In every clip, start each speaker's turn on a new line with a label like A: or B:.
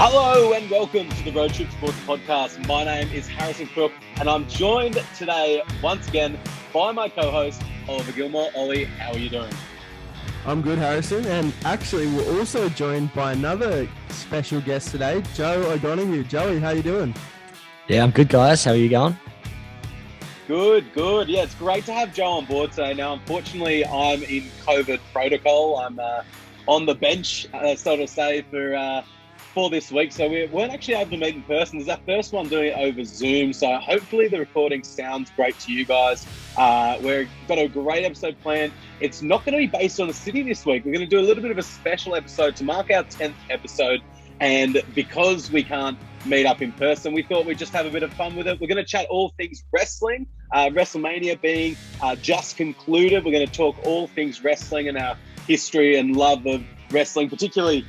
A: Hello and welcome to the Road Trip Sports Podcast. My name is Harrison Crook and I'm joined today once again by my co-host Oliver Gilmour. Ollie, how are you doing?
B: I'm good, Harrison, and actually we're also joined by another special guest today, Joe O'Donoghue. Joey, how you doing?
C: Yeah, I'm good, guys. How are you going?
A: Good. Yeah, it's great to have Joe on board today. Now, unfortunately, I'm in COVID protocol. I'm on the bench, so to say, for this week. So we weren't actually able to meet in person. This is our first one doing it over Zoom. So hopefully the recording sounds great to you guys. We've got a great episode planned. It's not going to be based on the city this week. We're going to do a little bit of a special episode to mark our 10th episode. And because we can't meet up in person, we thought we'd just have a bit of fun with it. We're going to chat all things wrestling, WrestleMania being just concluded. We're going to talk all things wrestling and our history and love of wrestling, particularly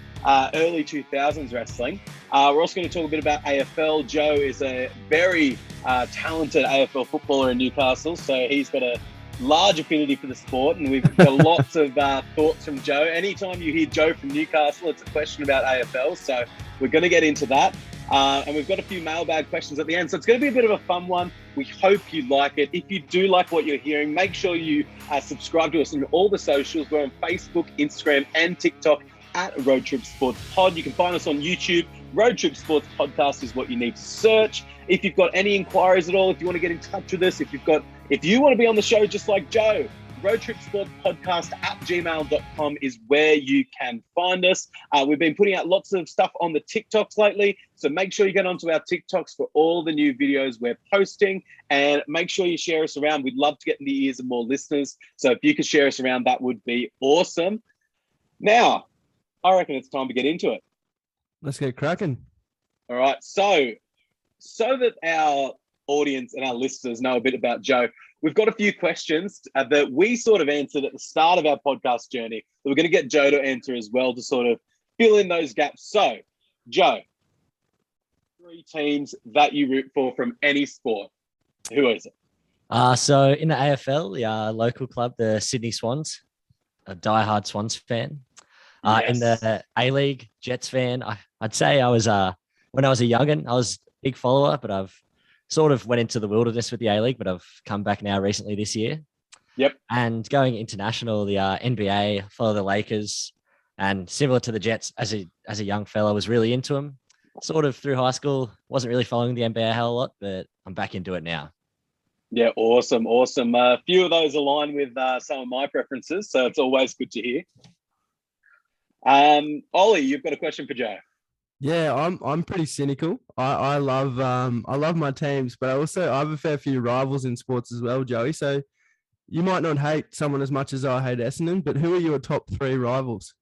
A: early 2000s wrestling. We're also going to talk a bit about AFL. Joe is a very talented AFL footballer in Newcastle, so he's got a large affinity for the sport, and we've got lots of thoughts from Joe. Anytime you hear Joe from Newcastle, it's a question about AFL, so we're going to get into that. And we've got a few mailbag questions at the end, so it's going to be a bit of a fun one. We hope you like it. If you do like what you're hearing, make sure you subscribe to us on all the socials. We're on Facebook, Instagram, and TikTok at Road Trip Sports Pod. You can find us on YouTube. Road Trip Sports Podcast is what you need to search. If you've got any inquiries at all, if you want to get in touch with us, if you want to be on the show just like Joe, Road Trip Sports Podcast at gmail.com is where you can find us. We've been putting out lots of stuff on the TikToks lately, so make sure you get onto our TikToks for all the new videos we're posting, and make sure you share us around. We'd love to get in the ears of more listeners, so if you could share us around, that would be awesome. Now, I reckon it's time to get into it.
B: Let's get cracking.
A: All right. So that our audience and our listeners know a bit about Joe, we've got a few questions that we sort of answered at the start of our podcast journey that we're going to get Joe to answer as well to sort of fill in those gaps. So, Joe, 3 teams that you root for from any sport. Who is it?
C: So in the AFL, the local club, the Sydney Swans, a diehard Swans fan.
A: Yes.
C: In the A-League, Jets fan. I'd say I was, when I was a young'un, I was a big follower, but I've sort of went into the wilderness with the A-League, but I've come back now recently this year.
A: Yep.
C: And going international, the NBA, follow the Lakers, and similar to the Jets, as a young fella, was really into them. Sort of through high school, wasn't really following the NBA a hell lot, but I'm back into it now.
A: Yeah, awesome. A few of those align with some of my preferences, so it's always good to hear. Ollie, you've got a question for Joe.
B: Yeah, I'm pretty cynical. I love my teams, but I have a fair few rivals in sports as well, Joey. So you might not hate someone as much as I hate Essendon, but who are your top 3 rivals?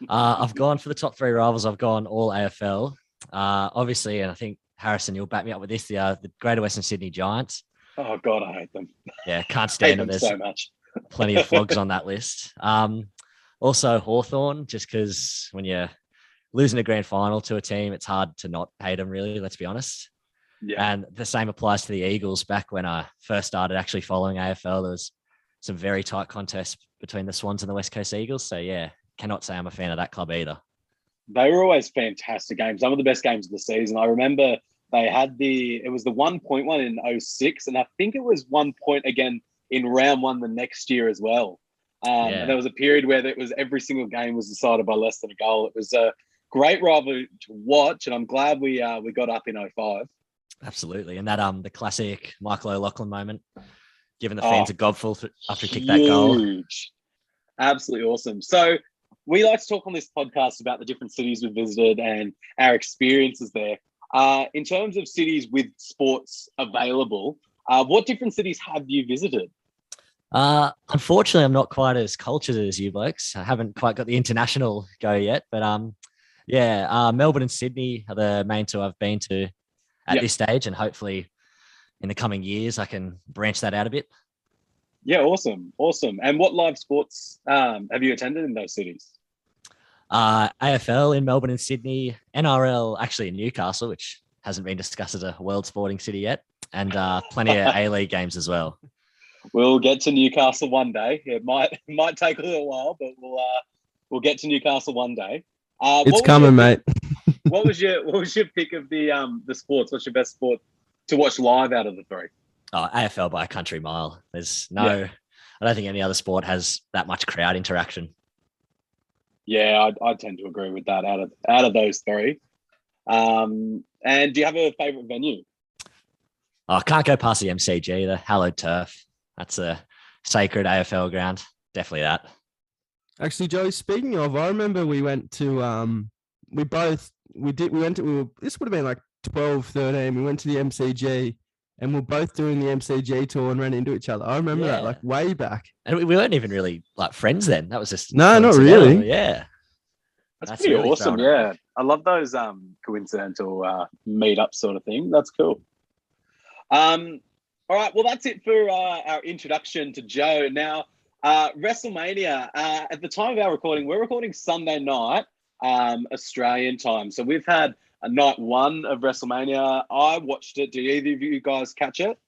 C: I've gone for the top 3 rivals. I've gone all AFL. Obviously, and I think Harrison, you'll back me up with this. The Greater Western Sydney Giants.
A: Oh God, I hate them.
C: Yeah, can't stand them. There's
A: so much.
C: Plenty of flogs on that list. Also Hawthorn, just because when you're losing a grand final to a team, it's hard to not hate them, really, let's be honest.
A: Yeah.
C: And the same applies to the Eagles. Back when I first started actually following AFL, there was some very tight contests between the Swans and the West Coast Eagles. So, yeah, cannot say I'm a fan of that club either.
A: They were always fantastic games. Some of the best games of the season. I remember they had it was the 1 point one in 2006, and I think it was 1 point again in round 1 the next year as well. And there was a period where it was every single game was decided by less than a goal. It was a great rivalry to watch, and I'm glad we got up in 2005.
C: Absolutely. And that the classic Michael O'Loughlin moment, giving the fans a gobful after he kicked that goal.
A: Absolutely awesome. So we like to talk on this podcast about the different cities we've visited and our experiences there. In terms of cities with sports available, what different cities have you visited?
C: Unfortunately, I'm not quite as cultured as you blokes. I haven't quite got the international go yet, but Melbourne and Sydney are the main 2 I've been to at this stage, and hopefully in the coming years I can branch that out a bit.
A: Yeah, awesome. And what live sports have you attended in those cities?
C: AFL in Melbourne and Sydney, NRL actually in Newcastle, which hasn't been discussed as a world sporting city yet, and plenty of A-League games as well.
A: We'll get to Newcastle one day. It might take a little while, but we'll get to Newcastle one day.
B: It's coming, mate.
A: what was your pick of the sports? What's your best sport to watch live out of the three?
C: Oh, AFL by a country mile. There's I don't think any other sport has that much crowd interaction.
A: Yeah, I tend to agree with that. Out of those three, and do you have a favourite venue?
C: I can't go past the MCG, the hallowed turf. That's a sacred AFL ground. Definitely that.
B: Actually, Joey, speaking of, I remember we went to this would have been like 12, 13. We went to the MCG and we're both doing the MCG tour and ran into each other. I remember that like way back.
C: And we weren't even really like friends then. That was just
B: no, not really.
C: Yeah.
A: That's pretty really awesome. Yeah. I love those coincidental meetup sort of thing. That's cool. All right. Well, that's it for our introduction to Joe. Now, WrestleMania, at the time of our recording, we're recording Sunday night, Australian time. So we've had a night one of WrestleMania. I watched it. Did either of you guys catch it?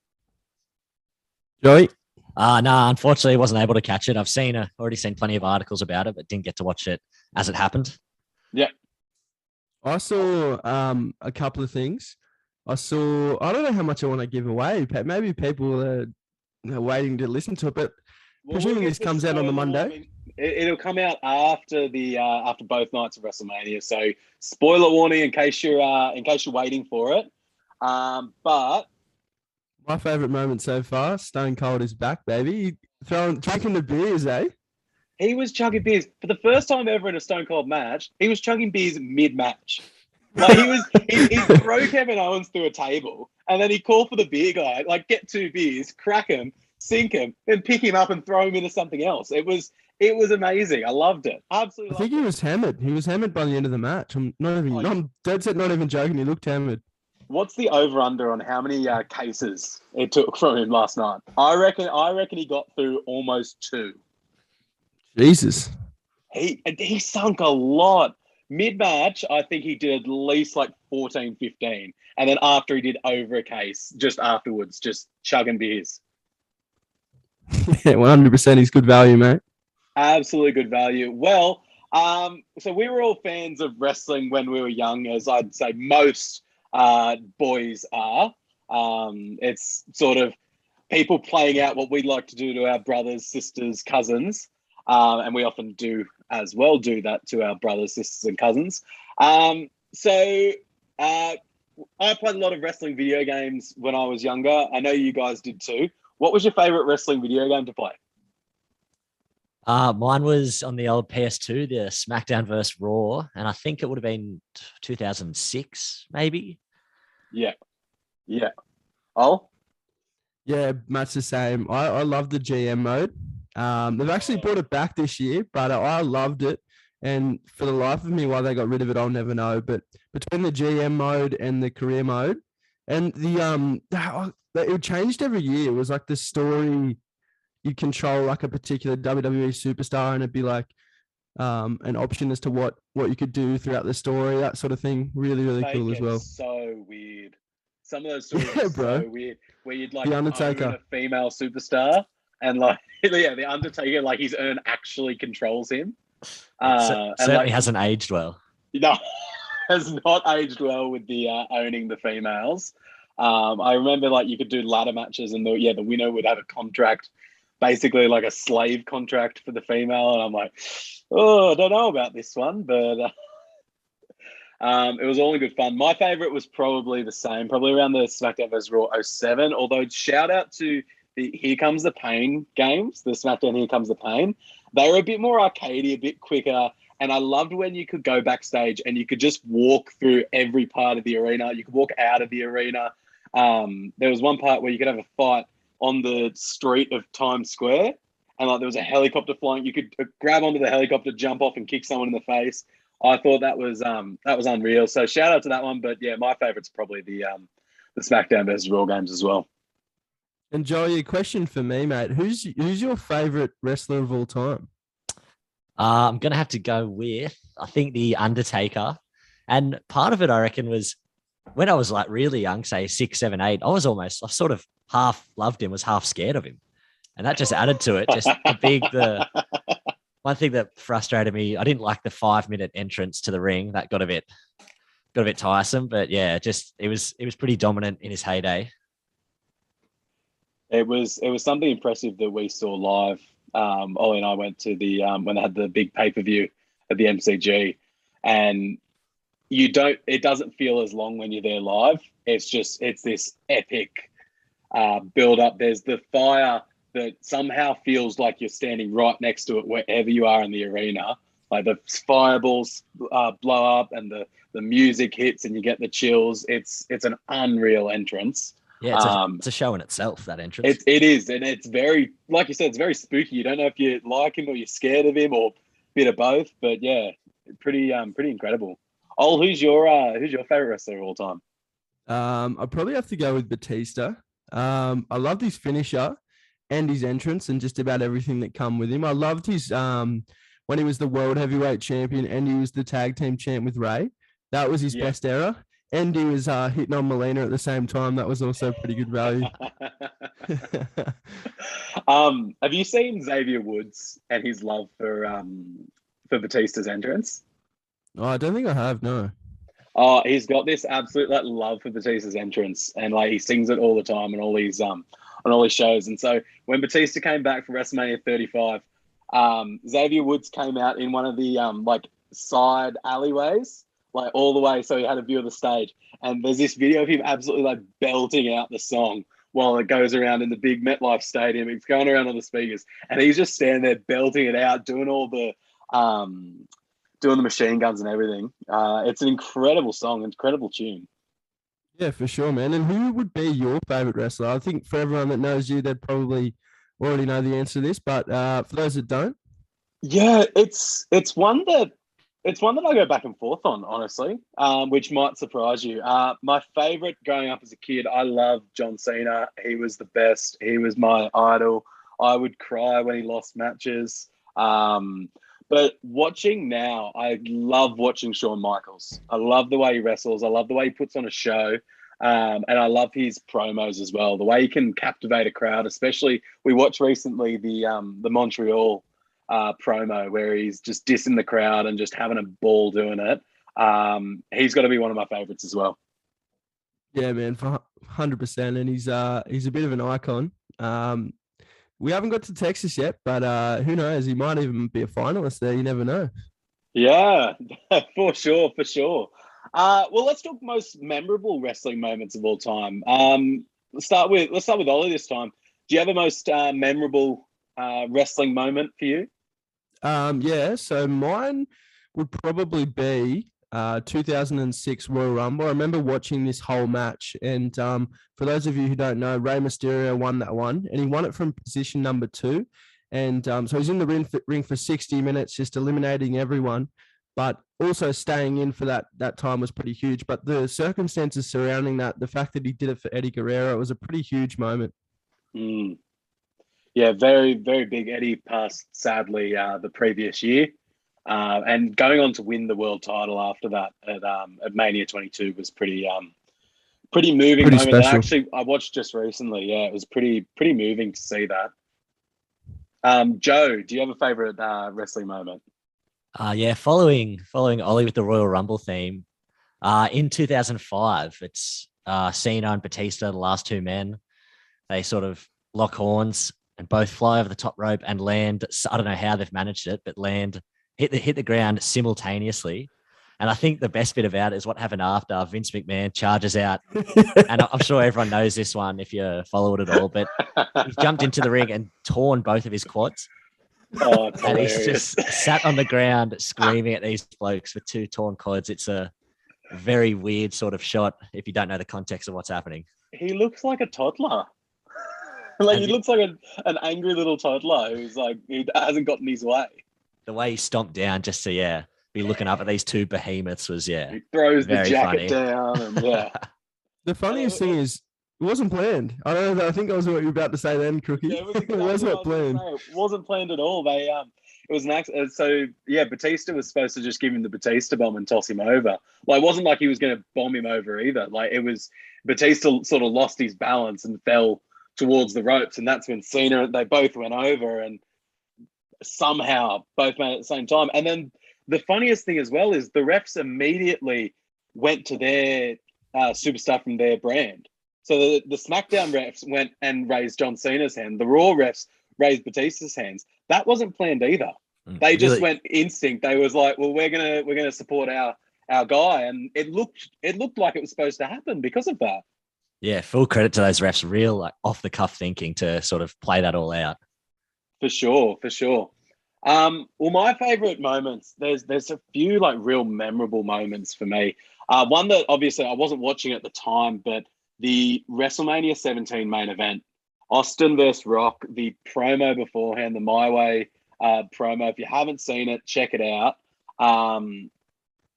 B: Joey?
C: No, unfortunately, wasn't able to catch it. I've already seen plenty of articles about it, but didn't get to watch it as it happened.
A: Yeah.
B: I saw a couple of things. I don't know how much I want to give away. Maybe people are waiting to listen to it, but presuming this comes out on the Monday.
A: It'll come out after after both nights of WrestleMania. So spoiler warning in case you're waiting for it. But
B: my favorite moment so far, Stone Cold is back, baby. Drinking the beers, eh?
A: He was chugging beers for the first time ever in a Stone Cold match. He was chugging beers mid-match. Like he threw Kevin Owens through a table, and then he called for the beer guy, like get 2 beers, crack him, sink him, then pick him up and throw him into something else. It was amazing. I loved it. Absolutely.
B: I think he was hammered. He was hammered by the end of the match. I'm dead set, not even joking. He looked hammered.
A: What's the over/under on how many cases it took from him last night? I reckon he got through almost 2.
B: Jesus.
A: He sunk a lot. Mid-match, I think he did at least like 14, 15. And then after he did over a case, just afterwards, just chugging beers.
B: Yeah, 100%. He's good value, mate.
A: Absolutely good value. Well, so we were all fans of wrestling when we were young, as I'd say most boys are. It's sort of people playing out what we'd like to do to our brothers, sisters, cousins. And we often do as well do that to our brothers, sisters, and cousins. So I played a lot of wrestling video games when I was younger. I know you guys did too. What was your favorite wrestling video game to play?
C: Mine was on the old PS2, the SmackDown vs. Raw, and I think it would have been 2006, maybe.
A: Yeah. Oh?
B: Yeah, much the same. I love the GM mode. They've actually brought it back this year, but I loved it. And for the life of me, why they got rid of it, I'll never know. But between the GM mode and the career mode, and it changed every year. It was like the story. You control like a particular WWE superstar, and it'd be like an option as to what you could do throughout the story, that sort of thing. Really, really cool as well.
A: So weird. Some of those stories are so weird, where you'd like
B: the Undertaker,
A: own a female superstar, and like the Undertaker, like his urn actually controls him.
C: Certainly hasn't aged well.
A: No, has not aged well with the owning the females. I remember like you could do ladder matches, and the winner would have a contract, basically like a slave contract for the female. And I'm like, I don't know about this one, but it was all in good fun. My favorite was probably the same, probably around the SmackDown vs. Raw 07. Although shout out to the Here Comes the Pain games, the SmackDown Here Comes the Pain. They were a bit more arcadey, a bit quicker. And I loved when you could go backstage and you could just walk through every part of the arena. You could walk out of the arena. There was one part where you could have a fight on the street of Times Square, and like there was a helicopter flying. You could grab onto the helicopter, jump off, and kick someone in the face. I thought that was unreal. So shout out to that one. But yeah, my favorite's probably the SmackDown vs. Raw games as well.
B: And Joey, a question for me, mate. Who's your favorite wrestler of all time?
C: I'm gonna have to go with, I think, the Undertaker. And part of it, I reckon, was when I was like really young, say 6, 7, 8. I sort of half loved him, was half scared of him, and that just added to it. Just the one thing that frustrated me, I didn't like the 5-minute entrance to the ring. That got a bit got a bit tiresome, but yeah, just it was pretty dominant in his heyday.
A: It was something impressive that we saw live. Ollie and I went to the when they had the big pay-per-view at the MCG, and it doesn't feel as long when you're there live. It's this epic build up. There's the fire that somehow feels like you're standing right next to it wherever you are in the arena. Like the fireballs blow up and the music hits and you get the chills. It's an unreal entrance.
C: Yeah, it's a show in itself, that entrance.
A: It is, and it's very, like you said, it's very spooky. You don't know if you like him or you're scared of him or a bit of both. But yeah, pretty incredible. Ol, who's your favorite wrestler of all time?
B: I'd probably have to go with Batista. I loved his finisher and his entrance and just about everything that come with him. I loved his when he was the world heavyweight champion and he was the tag team champ with Ray. That was his best era. And he was hitting on Melina at the same time. That was also pretty good value.
A: Have you seen Xavier Woods and his love for Batista's entrance?
B: Oh, I don't think I have, no.
A: Oh, he's got this absolute love for Batista's entrance, and he sings it all the time on all his shows. And so when Batista came back for WrestleMania 35, Xavier Woods came out in one of the side alleyways, all the way, so he had a view of the stage. And there's this video of him absolutely belting out the song while it goes around in the big MetLife Stadium. It's going around on the speakers, and he's just standing there belting it out, doing all the machine guns and everything. It's an incredible song, incredible tune.
B: Yeah, for sure, man. And who would be your favorite wrestler? I think for everyone that knows you, they'd probably already know the answer to this, but for those that don't,
A: yeah, it's one that I go back and forth on, honestly, which might surprise you. My favorite growing up as a kid, I loved John Cena. He was the best. He was my idol. I would cry when he lost matches. But watching now, I love watching Shawn Michaels. I love the way he wrestles. I love the way he puts on a show. And I love his promos as well. The way he can captivate a crowd, especially we watched recently the Montreal promo where he's just dissing the crowd and just having a ball doing it. He's got to be one of my favorites as well.
B: Yeah, man, for 100%. And he's a bit of an icon. We haven't got to Texas yet, but who knows? He might even be a finalist there. You never know.
A: Yeah, for sure. Well, let's talk most memorable wrestling moments of all time. Let's start with Ollie this time. Do you have a most memorable wrestling moment for you?
B: Yeah, so mine would probably be 2006 Royal Rumble. I remember watching this whole match, and for those of you who don't know, Rey Mysterio won that one, and he won it from position number 2. And so he's in the ring for 60 minutes, just eliminating everyone, but also staying in for that time was pretty huge. But the circumstances surrounding that, the fact that he did it for Eddie Guerrero, it was a pretty huge moment.
A: Yeah, very, very big. Eddie passed, sadly, the previous year. And going on to win the world title after that at Mania 22 was pretty moving moment.
B: Special.
A: That actually I watched just recently. Yeah, it was pretty moving to see that. Joe, do you have a favorite wrestling moment?
C: Yeah, following Ollie with the Royal Rumble theme. In 2005, it's Cena and Batista, the last two men. They sort of lock horns and both fly over the top rope and land. I don't know how they've managed it, but hit the ground simultaneously. And I think the best bit about it is what happened after. Vince McMahon charges out. And I'm sure everyone knows this one if you follow it at all, but he jumped into the ring and torn both of his quads.
A: Oh, it's
C: and
A: hilarious.
C: he's just sat on the ground screaming at these blokes with two torn quads. It's a very weird sort of shot if you don't know the context of what's happening.
A: He looks like a toddler. He looks like an angry little toddler who's he hasn't gotten his way.
C: The way he stomped down just to be looking up at these two behemoths was
A: He throws the jacket
C: funny.
A: down and
B: The funniest thing is it wasn't planned. I don't know. I think that was what you were about to say then, Crookie.
A: Yeah, it wasn't planned. It wasn't planned at all. It was an accident. So yeah, Batista was supposed to just give him the Batista bomb and toss him over. It wasn't like he was going to bomb him over either. It was Batista sort of lost his balance and fell towards the ropes, and that's when they both went over and somehow both made it at the same time. And then the funniest thing as well is the refs immediately went to their superstar from their brand. So the SmackDown refs went and raised John Cena's hand. The Raw refs raised Batista's hands. That wasn't planned either. They just went instinct. They was like, well, we're gonna support our guy, and it looked like it was supposed to happen because of that.
C: Yeah, full credit to those refs. Real like off the cuff thinking to sort of play that all out.
A: For sure. Well, my favorite moments. There's a few like real memorable moments for me. One that obviously I wasn't watching at the time, but the WrestleMania 17 main event, Austin versus Rock, the promo beforehand, the My Way promo. If you haven't seen it, check it out.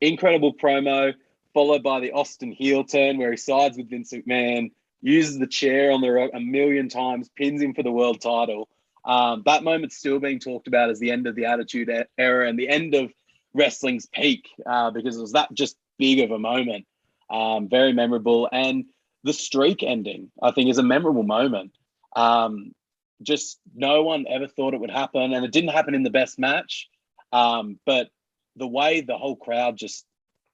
A: Incredible promo, followed by the Austin heel turn where he sides with Vince McMahon, uses the chair on the Rock a million times, pins him for the world title. That moment's still being talked about as the end of the Attitude Era and the end of wrestling's peak because it was that just big of a moment. Very memorable. And the streak ending, I think, is a memorable moment. Just no one ever thought it would happen, and it didn't happen in the best match. But the way the whole crowd just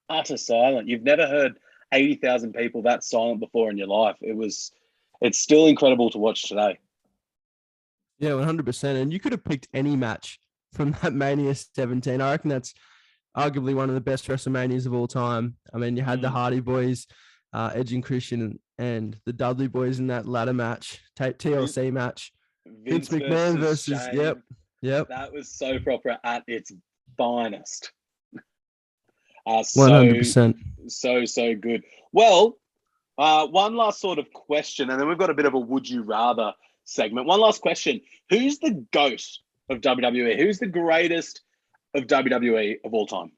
A: utter silent. You've never heard 80,000 people that silent before in your life. It's still incredible to watch today.
B: Yeah, 100%. And you could have picked any match from that Mania 17. I reckon that's arguably one of the best WrestleManias of all time. I mean, you had the Hardy Boys, Edge and Christian, and the Dudley Boys in that ladder match, TLC match. Vince McMahon versus
A: Shane.
B: Yep.
A: That was soap opera at its finest.
B: 100%.
A: So good. Well, one last sort of question, and then we've got a bit of a would you rather segment. One last question. Who's the GOAT of WWE? Who's the greatest of WWE of all time?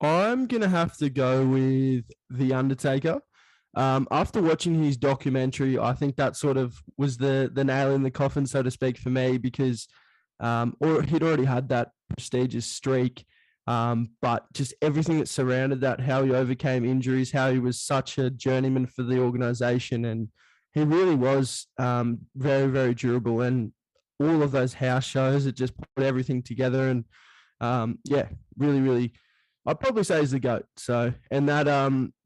B: I'm going to have to go with The Undertaker. After watching his documentary, I think that sort of was the nail in the coffin, so to speak, for me, because or he'd already had that prestigious streak, but just everything that surrounded that, how he overcame injuries, how he was such a journeyman for the organization, and he really was very, very durable. And all of those house shows, it just put everything together. And really, really, I'd probably say he's the GOAT. So, and that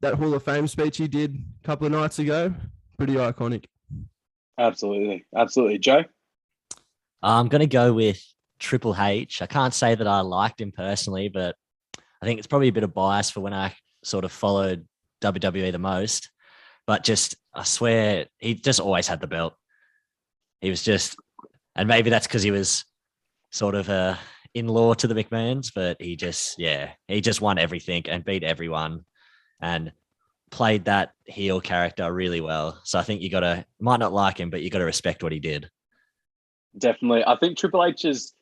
B: Hall of Fame speech he did a couple of nights ago, pretty iconic.
A: Absolutely. Joe?
C: I'm going to go with Triple H. I can't say that I liked him personally, but I think it's probably a bit of bias for when I sort of followed WWE the most. But just, I swear, he just always had the belt. He was just, and maybe that's because he was sort of a in-law to the McMahons, but he just won everything and beat everyone and played that heel character really well. So I think might not like him, but you got to respect what he did.
A: Definitely. I think Triple H's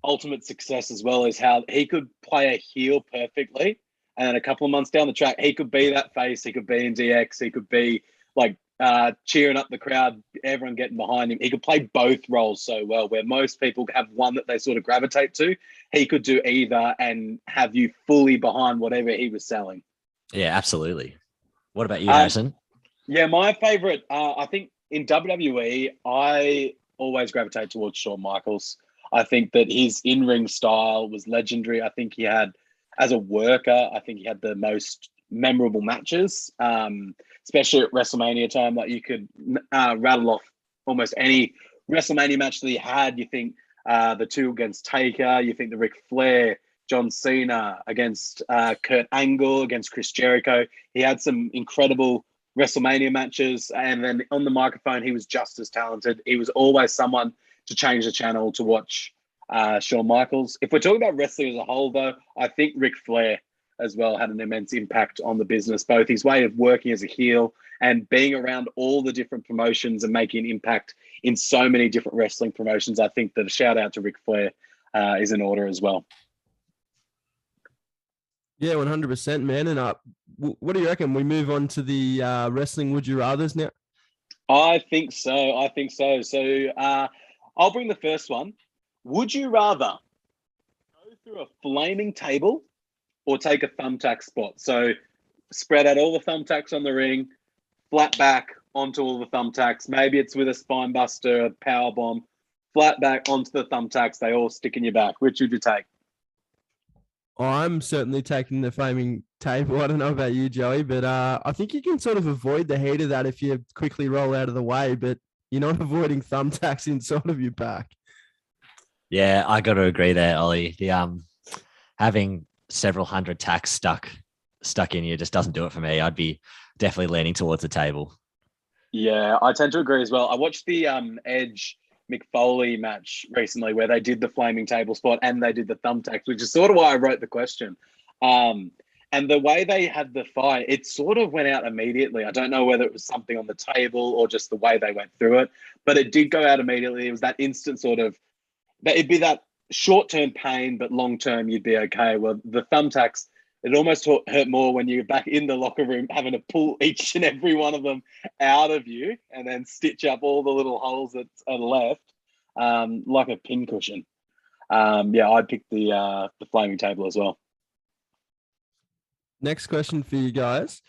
A: ultimate success as well is how he could play a heel perfectly. And then a couple of months down the track, he could be that face. He could be in DX. He could be like cheering up the crowd, everyone getting behind him. He could play both roles so well, where most people have one that they sort of gravitate to. He could do either and have you fully behind whatever he was selling.
C: Yeah, absolutely. What about you, Harrison?
A: Yeah, my favorite, I think in WWE, I always gravitate towards Shawn Michaels. I think that his in-ring style was legendary. I think he had, as a worker, I think he had the most memorable matches, especially at WrestleMania time. Like you could rattle off almost any WrestleMania match that he had. You think the two against Taker, you think the Ric Flair, John Cena against Kurt Angle, against Chris Jericho. He had some incredible WrestleMania matches, and then on the microphone, he was just as talented. He was always someone to change the channel to watch Shawn Michaels. If we're talking about wrestling as a whole, though, I think Ric Flair as well had an immense impact on the business, both his way of working as a heel and being around all the different promotions and making an impact in so many different wrestling promotions. I think that a shout out to Ric Flair is in order as well.
B: Yeah, 100%, man. And what do you reckon? We move on to the wrestling would you rathers now?
A: I think so. So I'll bring the first one. Would you rather go through a flaming table or take a thumbtack spot? So spread out all the thumbtacks on the ring, flat back onto all the thumbtacks. Maybe it's with a spine buster, a power bomb, flat back onto the thumbtacks. They all stick in your back. Which would you take?
B: I'm certainly taking the flaming table. I don't know about you, Joey, but I think you can sort of avoid the heat of that if you quickly roll out of the way, but you're not avoiding thumbtacks inside of your back.
C: Yeah, I got to agree there, Ollie. The having several hundred tacks stuck in you just doesn't do it for me. I'd be definitely leaning towards the table.
A: Yeah, I tend to agree as well. I watched the Edge McFoley match recently where they did the flaming table spot and they did the thumbtacks, which is sort of why I wrote the question. And the way they had the fight, it sort of went out immediately. I don't know whether it was something on the table or just the way they went through it, but it did go out immediately. It was that instant sort of, it'd be that short-term pain, but long-term you'd be okay. Well, the thumbtacks, it almost hurt more when you're back in the locker room having to pull each and every one of them out of you and then stitch up all the little holes that are left, like a pincushion. Yeah, I'd pick the flaming table as well.
B: Next question for you guys.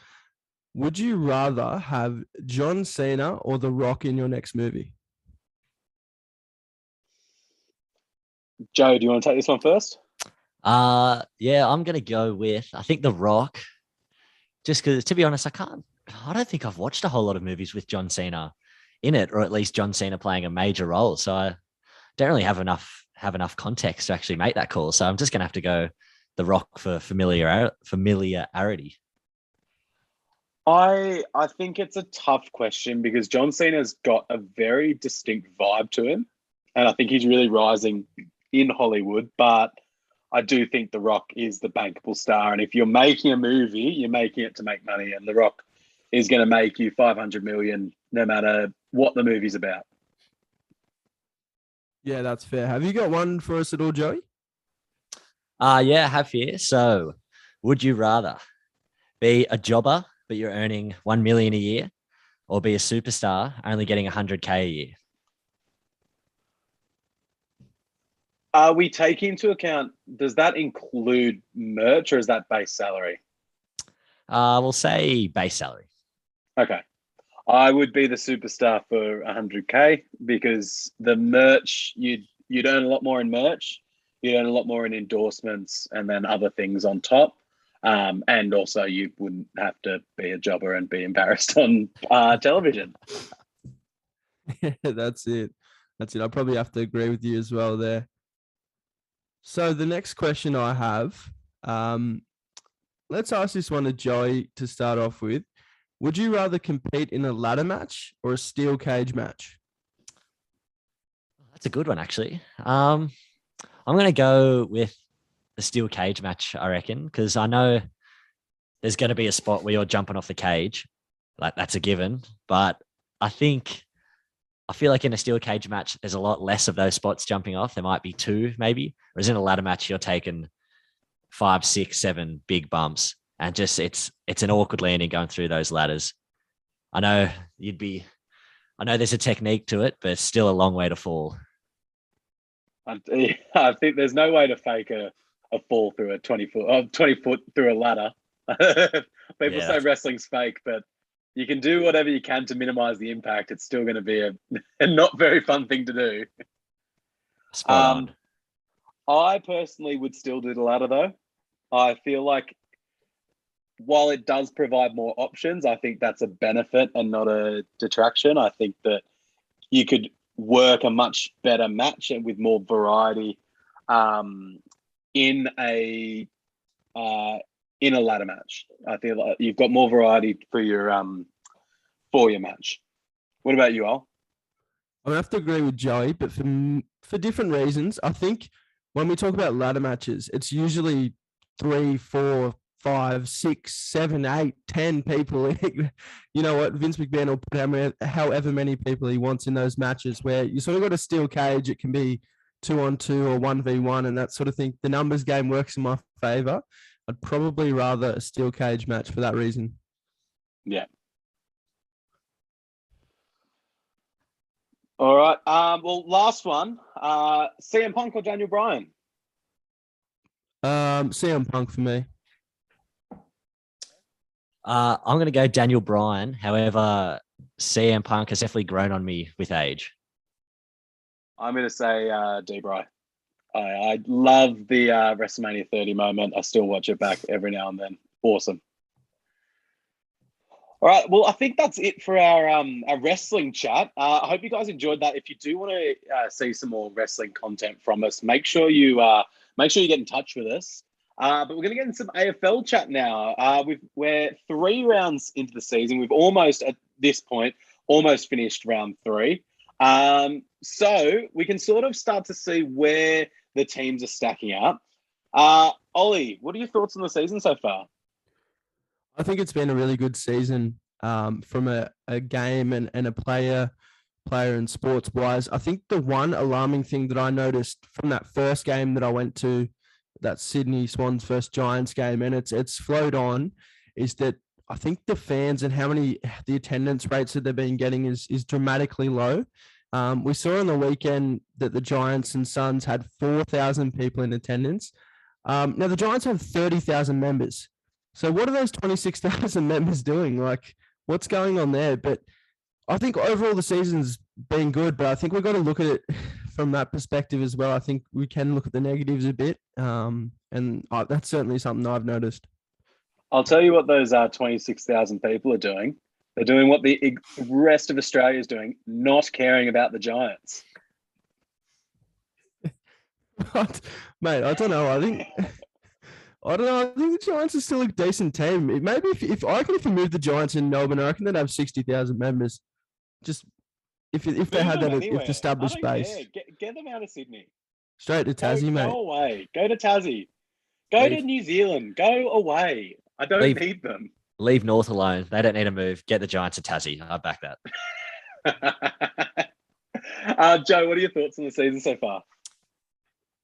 B: Would you rather have John Cena or The Rock in your next movie?
A: Joe, do you want to take this one first?
C: Yeah, I'm gonna go with I think The Rock. Just because, to be honest, I don't think I've watched a whole lot of movies with John Cena in it, or at least John Cena playing a major role. So I don't really have enough context to actually make that call. So I'm just gonna have to go The Rock for familiarity.
A: I think it's a tough question because John Cena's got a very distinct vibe to him, and I think he's really rising in Hollywood. But I do think The Rock is the bankable star, and if you're making a movie, you're making it to make money, and The Rock is going to make you 500 million no matter what the movie's about.
B: Yeah, that's fair. Have you got one for us at all, Joey?
C: Yeah, I have here. So, would you rather be a jobber but you're earning 1 million a year, or be a superstar only getting 100K a year?
A: Are we taking into account, does that include merch or is that base salary?
C: We'll say base salary.
A: Okay. I would be the superstar for 100K because the merch, you'd earn a lot more in merch. You'd earn a lot more in endorsements and then other things on top. And also you wouldn't have to be a jobber and be embarrassed on television.
B: Yeah, that's it. I probably have to agree with you as well there. So the next question I have, let's ask this one to Joey to start off with. Would you rather compete in a ladder match or a steel cage match?
C: That's a good one, actually. I'm going to go with the steel cage match, I reckon, because I know there's going to be a spot where you're jumping off the cage. Like, that's a given. But I feel like in a steel cage match, there's a lot less of those spots jumping off. There might be 2, maybe. Whereas in a ladder match, you're taking 5, 6, 7 big bumps. And just it's an awkward landing going through those ladders. I know there's a technique to it, but it's still a long way to fall.
A: I think there's no way to fake a fall through a 20 foot through a ladder. People say wrestling's fake, but you can do whatever you can to minimize the impact. It's still going to be a not very fun thing to do.
C: Spot on.
A: I personally would still do the ladder though. I feel like while it does provide more options, I think that's a benefit and not a detraction. I think that you could work a much better match and with more variety in a ladder match. I feel like you've got more variety for your match. What about you, Al?
B: I'm gonna have to agree with Joey, but for different reasons. I think when we talk about ladder matches, it's usually 3, 4, 5, 6, 7, 8, 10 people. You know what? Vince McMahon will put however many people he wants in those matches where you sort of got a steel cage. It can be 2-on-2 or 1v1 and that sort of thing. The numbers game works in my favor. I'd probably rather a steel cage match for that reason.
A: Yeah. All right. Well, last one. CM Punk or Daniel Bryan?
B: CM Punk for me.
C: I'm going to go Daniel Bryan. However, CM Punk has definitely grown on me with age.
A: I'm going to say D-Bry. I love the WrestleMania 30 moment. I still watch it back every now and then. Awesome. All right. Well, I think that's it for our wrestling chat. I hope you guys enjoyed that. If you do want to see some more wrestling content from us, make sure you get in touch with us. But we're going to get into some AFL chat now. We're 3 rounds into the season. We've almost, at this point, finished round 3. So we can sort of start to see where the teams are stacking up. Ollie, what are your thoughts on the season so far?
B: I think it's been a really good season from a game and a player and sports wise. I think the one alarming thing that I noticed from that first game that I went to, that Sydney Swans versus Giants game, and it's flowed on, is that I think the fans and the attendance rates that they've been getting is dramatically low. We saw on the weekend that the Giants and Suns had 4,000 people in attendance. Now the Giants have 30,000 members. So what are those 26,000 members doing? Like, what's going on there? But I think overall the season's been good, but I think we've got to look at it from that perspective as well. I think we can look at the negatives a bit, and that's certainly something I've noticed.
A: I'll tell you what those 26,000 people are doing. They're doing what the rest of Australia is doing, not caring about the Giants.
B: Mate, I don't know. I think the Giants are still a decent team. Maybe if I reckon if you move the Giants in Melbourne, I reckon they'd have 60,000 members. Just if they had that established base.
A: Get them out of Sydney.
B: Straight to Tassie, mate.
A: Go away. Go to Tassie. Go to New Zealand. Go away. I don't need them.
C: Leave North alone. They don't need to move. Get the Giants to Tassie. I back that.
A: Joe, what are your thoughts on the season so far?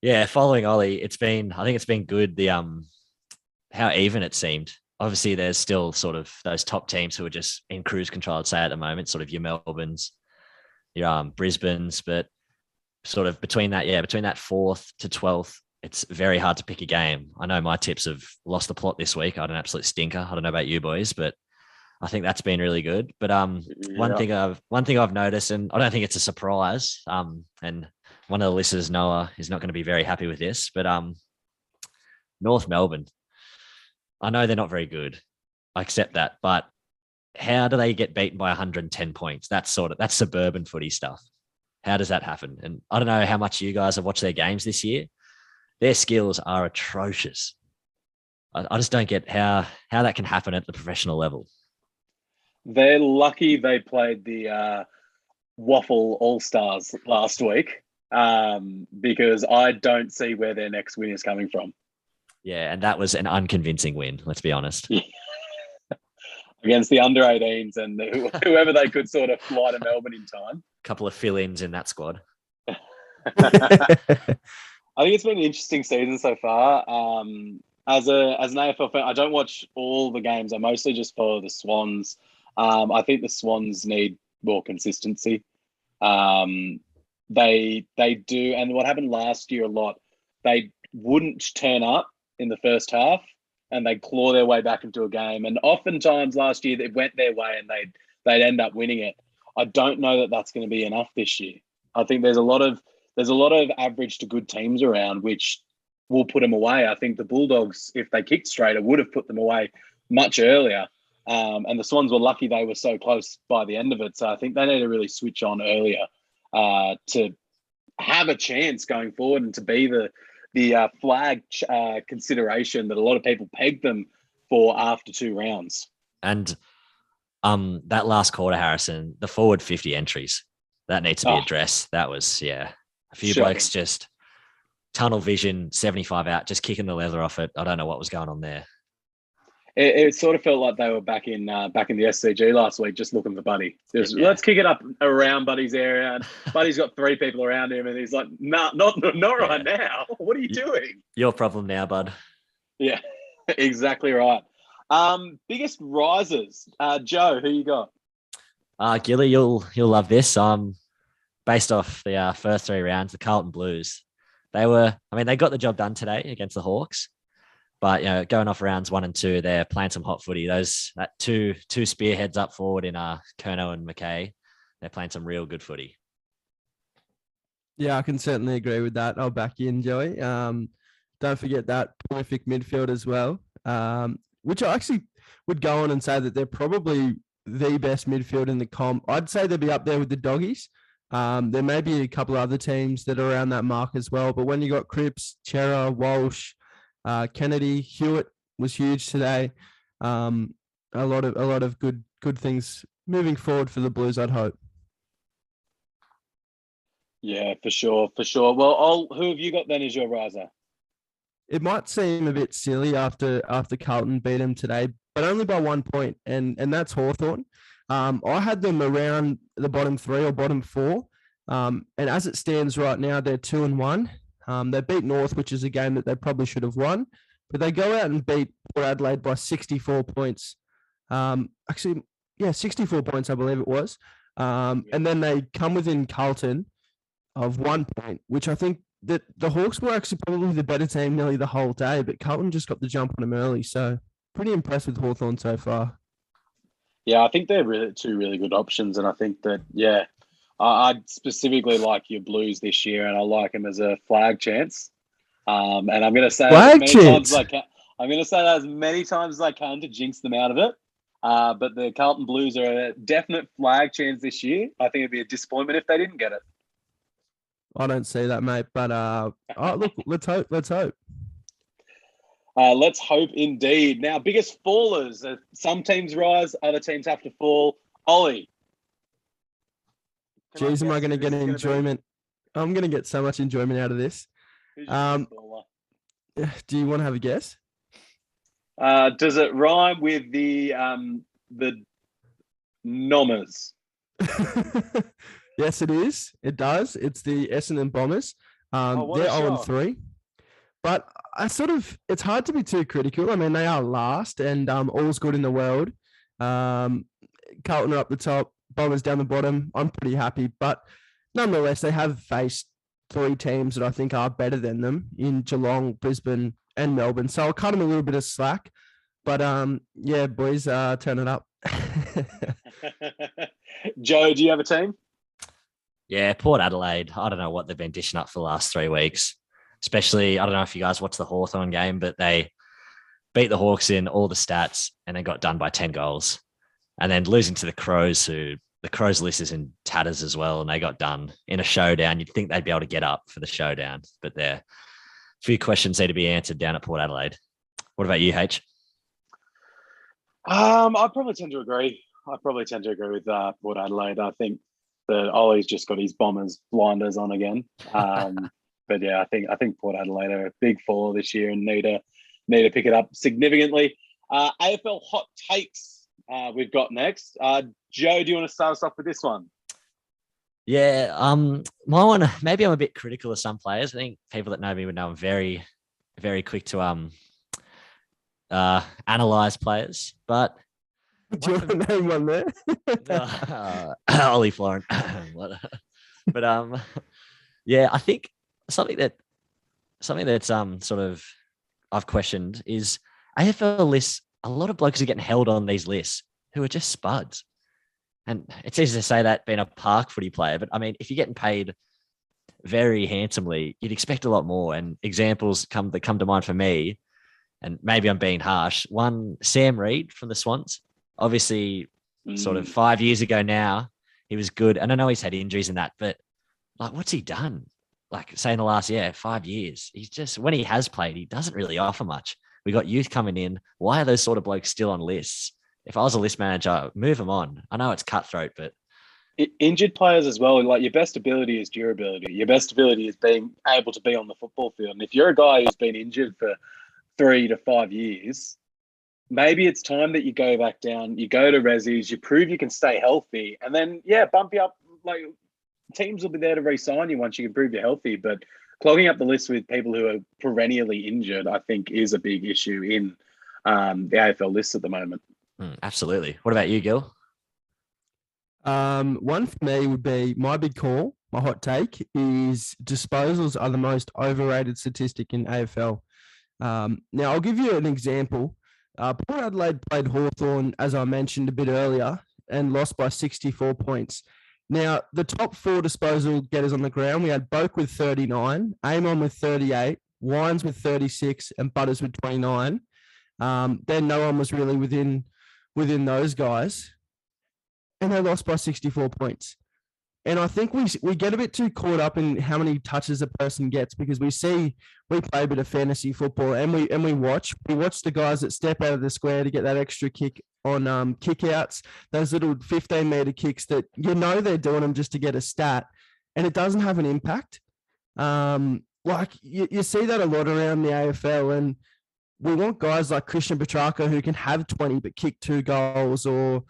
C: Yeah, following Ollie, I think it's been good. The how even it seemed. Obviously, there's still sort of those top teams who are just in cruise control, I'd say, at the moment, sort of your Melbournes, your Brisbanes, but sort of between that 4th to 12th, it's very hard to pick a game. I know my tips have lost the plot this week. I had an absolute stinker. I don't know about you boys, but I think that's been really good. But one thing I've noticed, and I don't think it's a surprise, and one of the listeners, Noah, is not going to be very happy with this, but North Melbourne, I know they're not very good. I accept that, but how do they get beaten by 110 points? That's suburban footy stuff. How does that happen? And I don't know how much you guys have watched their games this year. Their skills are atrocious. I just don't get how that can happen at the professional level.
A: They're lucky they played the Waffle All-Stars last week, because I don't see where their next win is coming from.
C: Yeah, and that was an unconvincing win, let's be honest.
A: Against the under-18s and whoever they could sort of fly to Melbourne in time.
C: A couple of fill-ins in that squad.
A: I think it's been an interesting season so far. As an AFL fan, I don't watch all the games. I mostly just follow the Swans. I think the Swans need more consistency. They do, and what happened last year a lot, they wouldn't turn up in the first half, and they'd claw their way back into a game. And oftentimes last year it went their way, and they'd end up winning it. I don't know that that's going to be enough this year. I think there's a lot of average to good teams around which will put them away. I think the Bulldogs, if they kicked straighter, would have put them away much earlier. And the Swans were lucky they were so close by the end of it. So I think they need to really switch on earlier to have a chance going forward and to be the flag consideration that a lot of people pegged them for after 2 rounds.
C: And that last quarter, Harrison, the forward 50 entries, that needs to be addressed. That was, a few blokes just tunnel vision, 75 out, just kicking the leather off it. I don't know what was going on there.
A: It sort of felt like they were back in the SCG last week, just looking for Buddy. Let's kick it up around Buddy's area. And Buddy's got 3 people around him, and he's like, "Nah, not right now. What are you doing?
C: Your problem now, bud."
A: Yeah, exactly right. Biggest risers, Joe. Who you got?
C: Gilly, you'll love this. Based off the first 3 rounds, the Carlton Blues. They got the job done today against the Hawks. But going off rounds 1 and 2, they're playing some hot footy. That two spearheads up forward in Kerno and McKay, they're playing some real good footy.
B: Yeah, I can certainly agree with that. I'll back you in, Joey. Don't forget that prolific midfield as well, which I actually would go on and say that they're probably the best midfield in the comp. I'd say they'll be up there with the Doggies. There may be a couple of other teams that are around that mark as well. But when you got Cripps, Chera, Walsh, Kennedy, Hewitt was huge today. A lot of good things moving forward for the Blues, I'd hope.
A: Yeah, for sure. Well, who have you got then as your riser?
B: It might seem a bit silly after Carlton beat them today, but only by 1 point, and that's Hawthorn. I had them around the bottom 3 or bottom 4, and as it stands right now, they're 2-1. They beat North, which is a game that they probably should have won, but they go out and beat Port Adelaide by 64 points. 64 points, I believe it was. And then they come within Carlton of 1 point, which I think that the Hawks were actually probably the better team nearly the whole day, but Carlton just got the jump on them early. So pretty impressed with Hawthorn so far.
A: Yeah, I think they're two really good options. And I think that, I'd specifically like your Blues this year, and I like them as a flag chance. And I'm going to say that as many times as I can. I'm going to say that as many times as I can to jinx them out of it. But the Carlton Blues are a definite flag chance this year. I think it'd be a disappointment if they didn't get it.
B: I don't see that, mate. But look, let's hope. Let's hope
A: indeed. Now, biggest fallers. Some teams rise, other teams have to fall. Ollie.
B: Jeez, am I going to get enjoyment? I'm going to get so much enjoyment out of this.
A: Who's your biggest faller?
B: Do you want to have a guess?
A: Does it rhyme with the Nommers?
B: Yes, it is. It does. It's the Essendon Bombers. They're 0-3. But it's hard to be too critical. I mean, they are last and all's good in the world. Carlton are up the top, Bombers down the bottom. I'm pretty happy. But nonetheless, they have faced 3 teams that I think are better than them in Geelong, Brisbane and Melbourne. So I'll cut them a little bit of slack. But, boys, turn it up.
A: Joe, do you have a team?
C: Yeah, Port Adelaide. I don't know what they've been dishing up for the last 3 weeks. Especially, I don't know if you guys watched the Hawthorn game, but they beat the Hawks in all the stats and then got done by 10 goals. And then losing to the Crows, who the Crows list is in tatters as well, and they got done in a showdown. You'd think they'd be able to get up for the showdown, but there a few questions need to be answered down at Port Adelaide. What about you, H?
A: I probably tend to agree. with Port Adelaide. I think that Ollie's just got his Bombers blinders on again. But yeah, I think Port Adelaide are a big fall this year and need to pick it up significantly. AFL hot takes we've got next. Joe, do you want to start us off with this one?
C: Yeah, my one, maybe I'm a bit critical of some players. I think people that know me would know I'm very, very quick to analyze players. But
B: do you want to name one there?
C: Ollie Florent. But yeah, I think something that's sort of I've questioned is AFL lists. A lot of blokes are getting held on these lists who are just spuds. And it's easy to say that being a park footy player, but I mean, if you're getting paid very handsomely, you'd expect a lot more. And examples come to mind for me, and maybe I'm being harsh. One, Sam Reid from the Swans, obviously sort of 5 years ago now, he was good. And I know he's had injuries in that, but like, what's he done? Like, say in the last 5 years, he's just, when he has played, he doesn't really offer much. We got youth coming in. Why are those sort of blokes still on lists? If I was a list manager, move them on. I know it's cutthroat, but
A: injured players as well. Like, your best ability is durability. Your best ability is being able to be on the football field. And if you're a guy who's been injured for 3 to 5 years, maybe it's time that you go back down. You go to resis. You prove you can stay healthy, and then bump you up. Like, teams will be there to re-sign you once you can prove you're healthy. But clogging up the list with people who are perennially injured, I think, is a big issue in the AFL list at the moment.
C: Absolutely. What about you, Gil?
B: One for me would be my big call. My hot take is disposals are the most overrated statistic in AFL. Now, I'll give you an example. Port Adelaide played Hawthorn, as I mentioned a bit earlier, and lost by 64 points. Now, the top 4 disposal getters on the ground, we had Boak with 39, Amon with 38, Wines with 36, and Butters with 29. Then no one was really within those guys. And they lost by 64 points. And I think we get a bit too caught up in how many touches a person gets, because we play a bit of fantasy football and we watch the guys that step out of the square to get that extra kick on kick outs, those little 15-meter kicks that they're doing them just to get a stat, and it doesn't have an impact. Like you see that a lot around the AFL, and we want guys like Christian Petrarca who can have 20 but kick 2 goals, or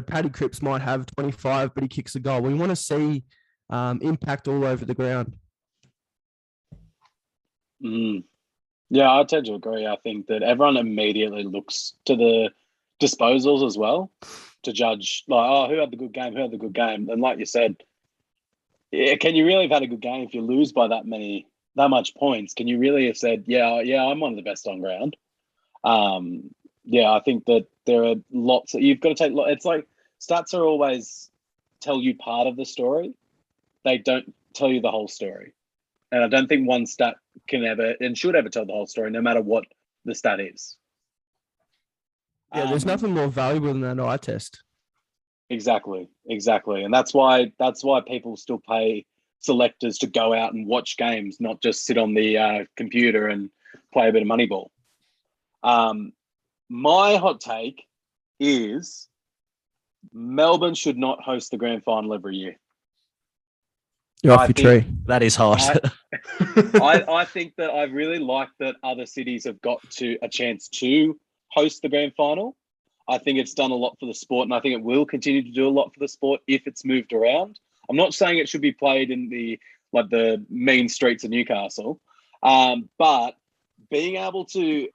B: Paddy Cripps might have 25 but he kicks a goal. We want to see impact all over the ground.
A: Yeah, I tend to agree. I think that everyone immediately looks to the disposals as well to judge, like, who had the good game, and like you said, can you really have had a good game if you lose by that much points? Can you really have said, yeah, I'm one of the best on ground? I think that there are lots that you've got to take. It's like stats are always tell you part of the story. They don't tell you the whole story. And I don't think one stat can ever and should ever tell the whole story, no matter what the stat is.
B: Yeah, there's nothing more valuable than that eye test.
A: Exactly. And that's why people still pay selectors to go out and watch games, not just sit on the computer and play a bit of Moneyball. My hot take is Melbourne should not host the grand final every year.
B: You're off your tree.
C: That is hot.
A: I think that I really like that other cities have got to a chance to host the grand final. I think it's done a lot for the sport, and I think it will continue to do a lot for the sport if it's moved around. I'm not saying it should be played in the mean streets of Newcastle, but being able to move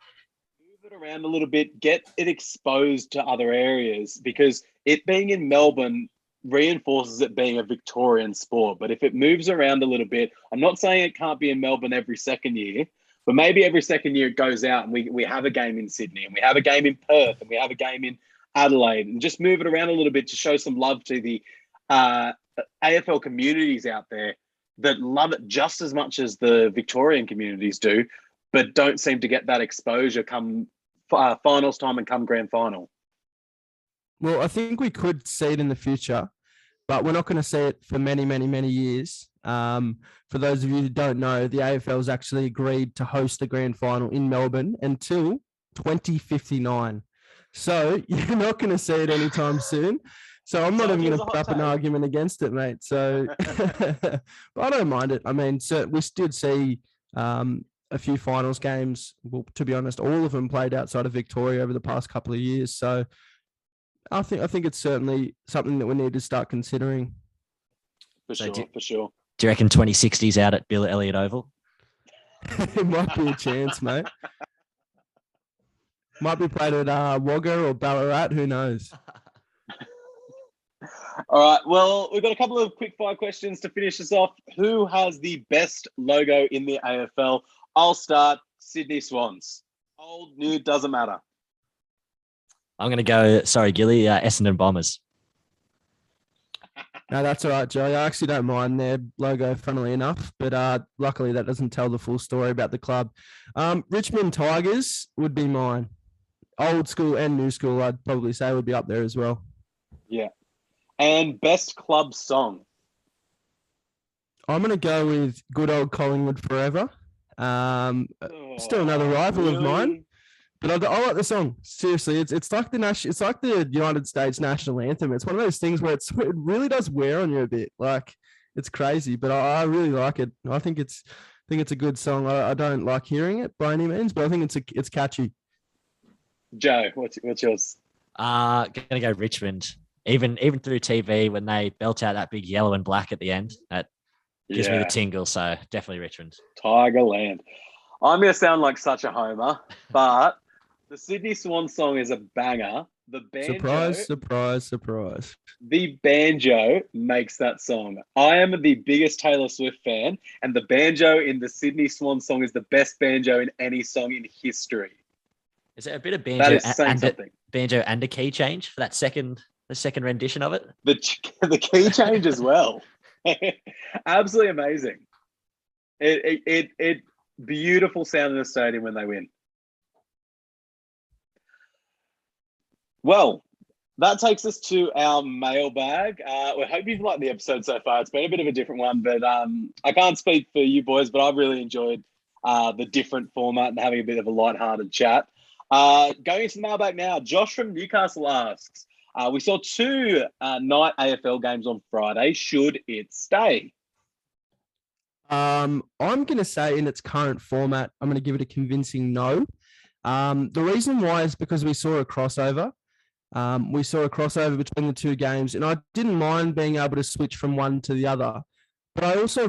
A: it around a little bit, get it exposed to other areas, because it being in Melbourne reinforces it being a Victorian sport. But if it moves around a little bit, I'm not saying it can't be in Melbourne every second year, but maybe every second year it goes out and we have a game in Sydney, and we have a game in Perth, and we have a game in Adelaide, and just move it around a little bit to show some love to the AFL communities out there that love it just as much as the Victorian communities do, but don't seem to get that exposure come finals time and come grand final.
B: Well, I think we could see it in the future, but we're not going to see it for many, many, many years. For those of you who don't know, the AFL has actually agreed to host the grand final in Melbourne until 2059. So you're not going to see it anytime soon. So I'm not even going to put up an argument against it, mate. So, but I don't mind it. I mean, so we did see a few finals games. Well, to be honest, all of them played outside of Victoria over the past couple of years. So I think it's certainly something that we need to start considering.
A: For sure.
C: Do you reckon 2060's out at Bill Elliott Oval?
B: It might be a chance, mate. Might be played at Wagga or Ballarat. Who knows?
A: All right. Well, we've got a couple of quick fire questions to finish this off. Who has the best logo in the AFL? I'll start. Sydney Swans. Old, new, doesn't matter.
C: I'm going to go, sorry, Gilly, Essendon Bombers.
B: No, that's all right, Joey. I actually don't mind their logo, funnily enough, but luckily that doesn't tell the full story about the club. Richmond Tigers would be mine. Old school and new school, I'd probably say, would be up there as well.
A: Yeah. And best club song?
B: I'm going to go with Good Old Collingwood Forever. Still another rival of mine. But I like the song. Seriously, it's like the United States national anthem. It's one of those things where it really does wear on you a bit. Like, it's crazy, but I really like it. I think it's a good song. I don't like hearing it by any means, but I think it's catchy.
A: Joe, what's yours?
C: Gonna go Richmond. Even through TV, when they belt out that big yellow and black at the end, that gives me the tingle. So definitely Richmond. Tigerland.
A: I'm gonna sound like such a homer, but the Sydney Swan song is a banger. The banjo,
B: surprise.
A: The banjo makes that song. I am the biggest Taylor Swift fan, and the banjo in the Sydney Swan song is the best banjo in any song in history.
C: Is it a bit of banjo?
A: That is saying something.
C: Banjo and a key change for that second the second rendition of it.
A: The key change as well. Absolutely amazing. It beautiful sound in the stadium when they win. Well, that takes us to our mailbag. We hope you've liked the episode so far. It's been a bit of a different one, but I can't speak for you boys, but I've really enjoyed the different format and having a bit of a lighthearted chat. Going into the mailbag now, Josh from Newcastle asks, we saw 2 night AFL games on Friday. Should it stay?
B: I'm going to say in its current format, I'm going to give it a convincing no. The reason why is because we saw a crossover. We saw a crossover between the 2 games, and I didn't mind being able to switch from one to the other. But I also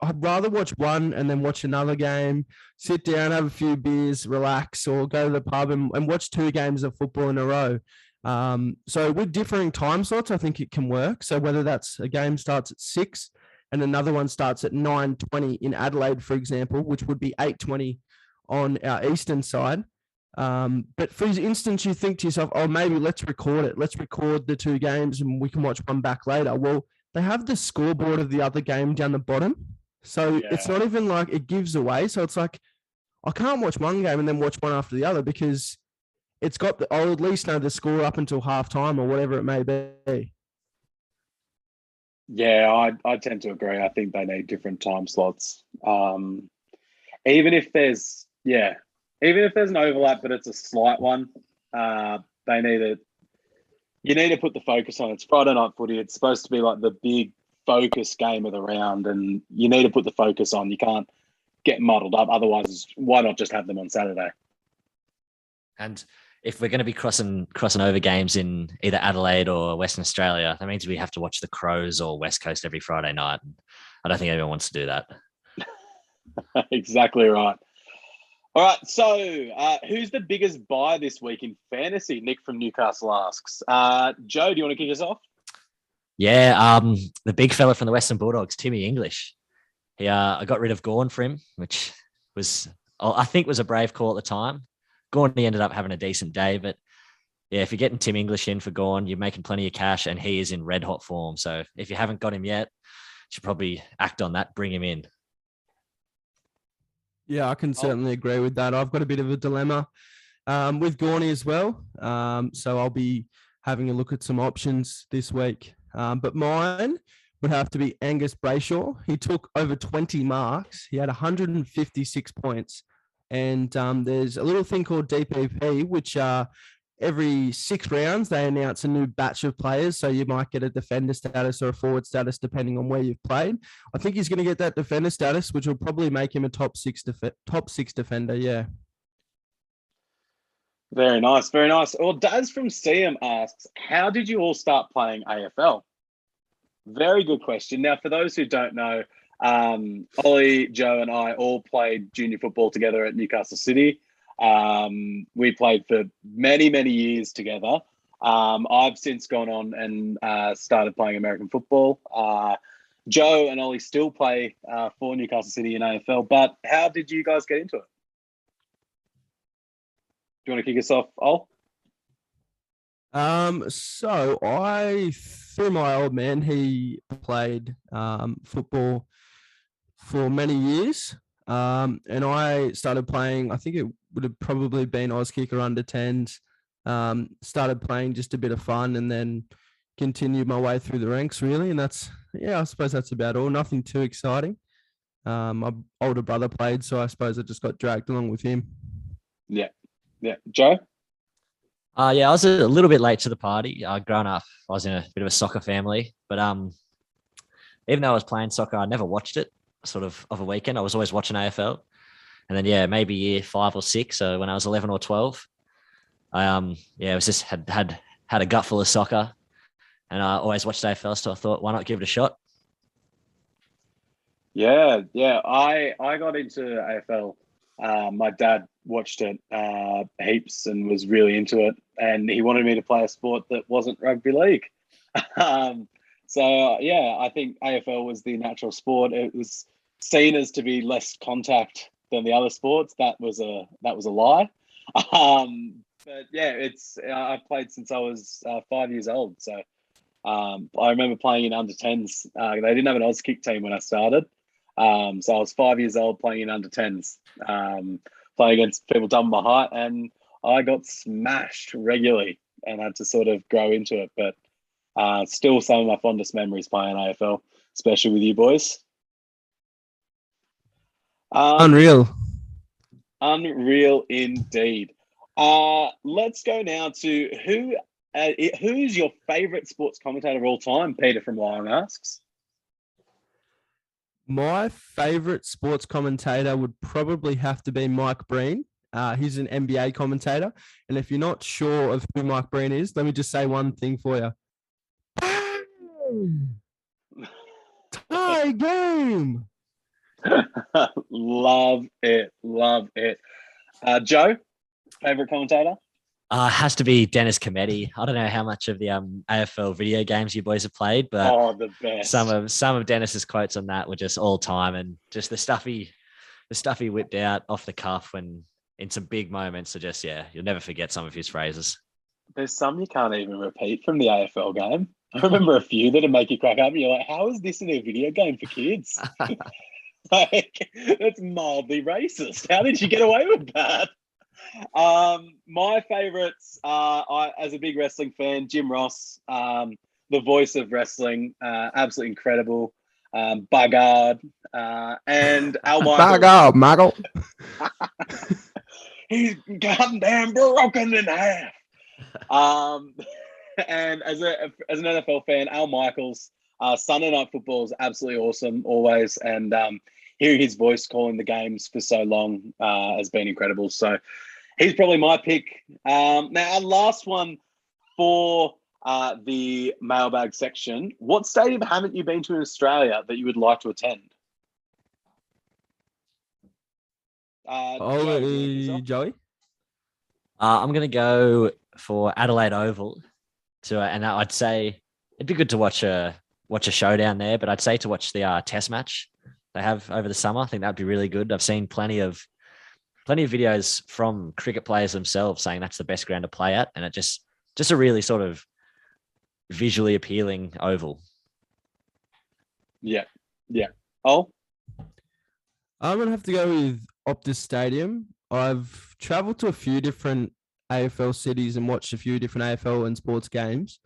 B: I'd rather watch one and then watch another game, sit down, have a few beers, relax, or go to the pub and watch 2 games of football in a row. So with differing time slots, I think it can work. So whether that's a game starts at 6 and another one starts at 9:20 in Adelaide, for example, which would be 8:20 on our eastern side. But for instance, you think to yourself, oh, maybe let's record it. Let's record the 2 games and we can watch one back later. Well, they have the scoreboard of the other game down the bottom. So It's not even like it gives away. So it's like, I can't watch one game and then watch one after the other because it's got I'll at least know the score up until halftime or whatever it may be.
A: Yeah, I tend to agree. I think they need different time slots. Even if there's an overlap, but it's a slight one, you need to put the focus on. It's Friday night footy. It's supposed to be like the big focus game of the round, and you need to put the focus on. You can't get muddled up. Otherwise, why not just have them on Saturday?
C: And if we're going to be crossing over games in either Adelaide or Western Australia, that means we have to watch the Crows or West Coast every Friday night. I don't think anyone wants to do that.
A: Exactly right. All right, so who's the biggest buy this week in fantasy? Nick from Newcastle asks. Joe, do you want to kick us off?
C: Yeah, the big fella from the Western Bulldogs, Timmy English. I got rid of Gawn for him, which I think was a brave call at the time. Gawn, he ended up having a decent day, but yeah, if you're getting Tim English in for Gawn, you're making plenty of cash, and he is in red hot form. So if you haven't got him yet, you should probably act on that, bring him in.
B: Yeah, I can certainly agree with that. I've got a bit of a dilemma with Gawny as well. So I'll be having a look at some options this week. But mine would have to be Angus Brayshaw. He took over 20 marks. He had 156 points. And there's a little thing called DPP, which every 6 rounds, they announce a new batch of players. So you might get a defender status or a forward status, depending on where you've played. I think he's going to get that defender status, which will probably make him a top six defender. Yeah.
A: Very nice. Very nice. Well, Daz from CM asks, how did you all start playing AFL? Very good question. Now, for those who don't know, Ollie, Joe and I all played junior football together at Newcastle City. We played for many, many years together. I've since gone on and started playing American football. Joe and Ollie still play for Newcastle City in AFL, but how did you guys get into it? Do you want to kick us off, Ol?
B: So through my old man, he played football for many years. And I started playing, I think it would have probably been Auskicker under 10s. Started playing just a bit of fun and then continued my way through the ranks, really. And I suppose that's about all. Nothing too exciting. My older brother played, so I suppose I just got dragged along with him.
A: Yeah. Joe?
C: I was a little bit late to the party. Growing up, I was in a bit of a soccer family, but even though I was playing soccer, I never watched it sort of a weekend. I was always watching AFL. And then, maybe year 5 or 6. So when I was 11 or 12, I was just had a gut full of soccer, and I always watched AFL. So I thought, why not give it a shot?
A: Yeah. I got into AFL. My dad watched it heaps and was really into it, and he wanted me to play a sport that wasn't rugby league. I think AFL was the natural sport. It was seen as to be less contact than the other sports. That was a lie. But yeah, it's I've played since I was 5 years old. So I remember playing in under 10s. They didn't have an Oz kick team when I started. So I was 5 years old playing in under 10s, playing against people double my height, and I got smashed regularly and had to sort of grow into it. But still some of my fondest memories playing AFL, especially with you boys.
B: Unreal.
A: Unreal indeed. Let's go now to who's your favourite sports commentator of all time? Peter from Lyong asks.
B: My favorite sports commentator would probably have to be Mike Breen. He's an NBA commentator. And if you're not sure of who Mike Breen is, let me just say one thing for you. Tie game.
A: Love it. Joe, favorite commentator?
C: Has to be Dennis Cometti. I don't know how much of the AFL video games you boys have played, but
A: the best.
C: Some of Dennis's quotes on that were just all time, and just the stuff he whipped out off the cuff when in some big moments are just, you'll never forget some of his phrases.
A: There's some you can't even repeat from the AFL game. I remember a few that'll make you crack up. And you're like, how is this in a video game for kids? Like, that's mildly racist. How did you get away with that? My favorites, as a big wrestling fan, Jim Ross, the voice of wrestling, absolutely incredible. Bugard, and Al Michaels.
B: Michael.
A: He's goddamn broken in half. And as an NFL fan, Al Michaels, Sunday Night Football is absolutely awesome always, and hearing his voice calling the games for so long has been incredible. So he's probably my pick. Now, our last one for the mailbag section. What stadium haven't you been to in Australia that you would like to attend?
B: Joey?
C: I'm going to go for Adelaide Oval. And I'd say it'd be good to watch a showdown there, but I'd say to watch the test match they have over the summer. I think that'd be really good. I've seen plenty of videos from cricket players themselves saying that's the best ground to play at, and it just a really sort of visually appealing oval.
A: Yeah. Oh,
B: I'm gonna have to go with Optus Stadium. I've travelled to a few different AFL cities and watched a few different AFL and sports games,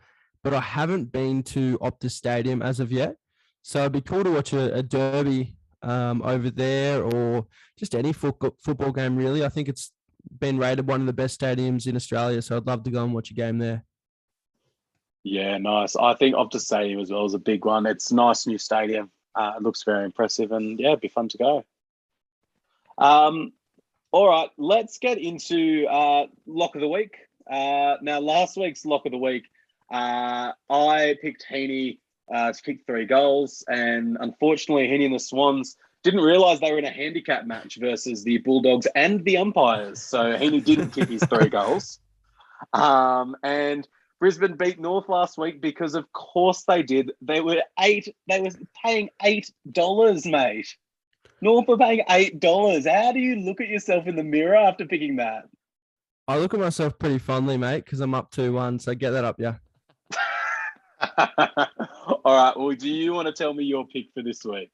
B: but I haven't been to Optus Stadium as of yet. So it'd be cool to watch a derby over there, or just any football game, really. I think it's been rated one of the best stadiums in Australia, so I'd love to go and watch a game there.
A: Yeah, nice. I think Optus Stadium as well is a big one. It's a nice new stadium. It looks very impressive, and yeah, it'd be fun to go. All right, let's get into Lock of the Week. Now, last week's Lock of the Week, I picked Heaney to kick 3 goals, and unfortunately, Heaney and the Swans didn't realise they were in a handicap match versus the Bulldogs and the umpires, so Heaney didn't kick his 3 goals. And Brisbane beat North last week because, of course, they did. They were paying $8, mate. North were paying $8. How do you look at yourself in the mirror after picking that?
B: I look at myself pretty fondly, mate, because I'm up 2-1, so get that up, yeah.
A: All right, well, do you want to tell me your pick for this week?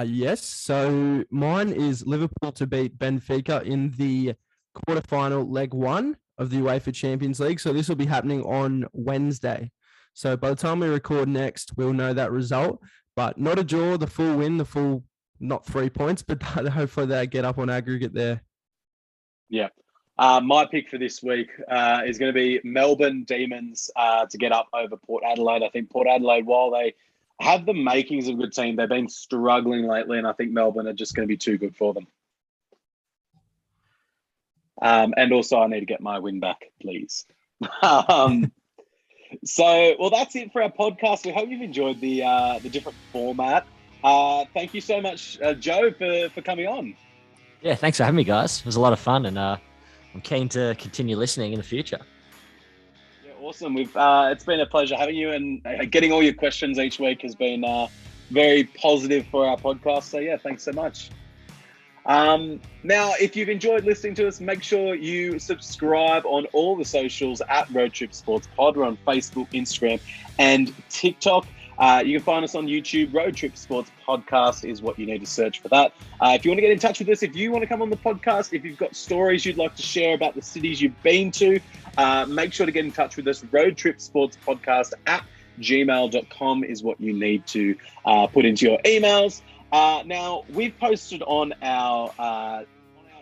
B: Yes, so mine is Liverpool to beat Benfica in the quarterfinal leg 1 of the UEFA Champions League. So this will be happening on Wednesday. So by the time we record next, we'll know that result. But not a draw, the full win, not 3 points, but hopefully they get up on aggregate there.
A: Yeah. My pick for this week is going to be Melbourne Demons to get up over Port Adelaide. I think Port Adelaide, while they have the makings of a good team, they've been struggling lately, and I think Melbourne are just going to be too good for them. And also, I need to get my win back, please. Well, that's it for our podcast. We hope you've enjoyed the different format. Thank you so much, Joe, for coming on.
C: Yeah, thanks for having me, guys. It was a lot of fun, and I'm keen to continue listening in the future.
A: Yeah, awesome. It's been a pleasure having you, and getting all your questions each week has been very positive for our podcast. So yeah, thanks so much. Now, if you've enjoyed listening to us, make sure you subscribe on all the socials at Road Trip Sports Pod. We're on Facebook, Instagram, and TikTok. You can find us on YouTube. Road Trip Sports Podcast is what you need to search for that. If you want to get in touch with us, if you want to come on the podcast, if you've got stories you'd like to share about the cities you've been to, make sure to get in touch with us. Road Trip Sports Podcast at gmail.com is what you need to put into your emails. Now, we've posted on our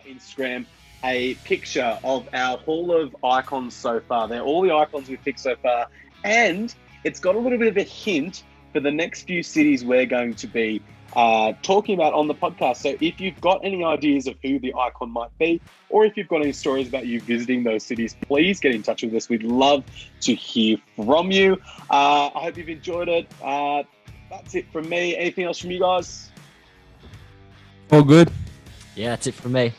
A: Instagram a picture of our Hall of Icons so far. They're all the icons we've picked so far, and it's got a little bit of a hint for the next few cities we're going to be talking about on the podcast. So if you've got any ideas of who the icon might be, or if you've got any stories about you visiting those cities, please get in touch with us. We'd love to hear from you. I hope you've enjoyed it. That's it from me. Anything else from you guys?
B: All good.
C: Yeah, that's it from me.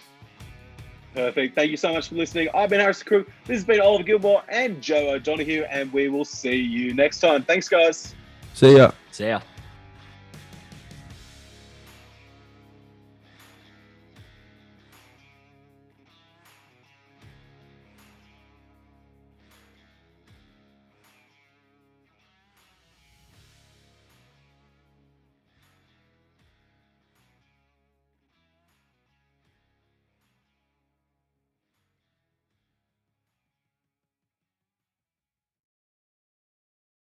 A: Perfect. Thank you so much for listening. I've been Harris Crook. This has been Oliver Gilmour and Joe O'Donoghue, and we will see you next time. Thanks, guys.
B: See ya.
C: See ya.